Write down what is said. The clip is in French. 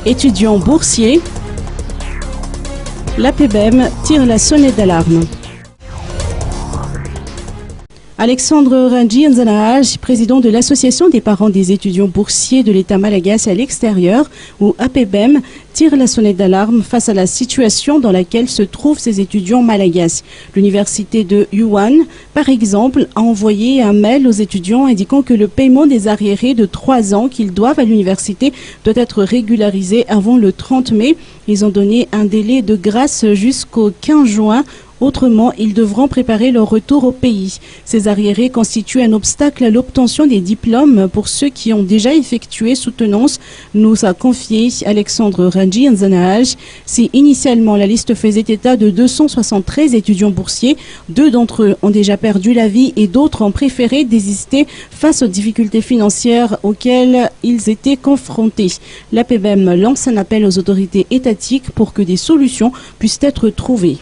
Étudiants boursiers, l'APBEM tire la sonnette d'alarme. Alexandre Randji Nzanaaj, président de l'Association des parents des étudiants boursiers de l'État malagasy à l'extérieur, ou APBEM, tire la sonnette d'alarme face à la situation dans laquelle se trouvent ces étudiants malagasy. L'université de Yuan, par exemple, a envoyé un mail aux étudiants indiquant que le paiement des arriérés de 3 ans qu'ils doivent à l'université doit être régularisé avant le 30 mai. Ils ont donné un délai de grâce jusqu'au 15 juin. Autrement, ils devront préparer leur retour au pays. Ces arriérés constituent un obstacle à l'obtention des diplômes pour ceux qui ont déjà effectué soutenance, nous a confié Alexandre Randji Nzanaaj. Si initialement la liste faisait état de 273 étudiants boursiers, 2 d'entre eux ont déjà perdu la vie et d'autres ont préféré désister face aux difficultés financières auxquelles ils étaient confrontés. L'APBEM lance un appel aux autorités étatiques pour que des solutions puissent être trouvées.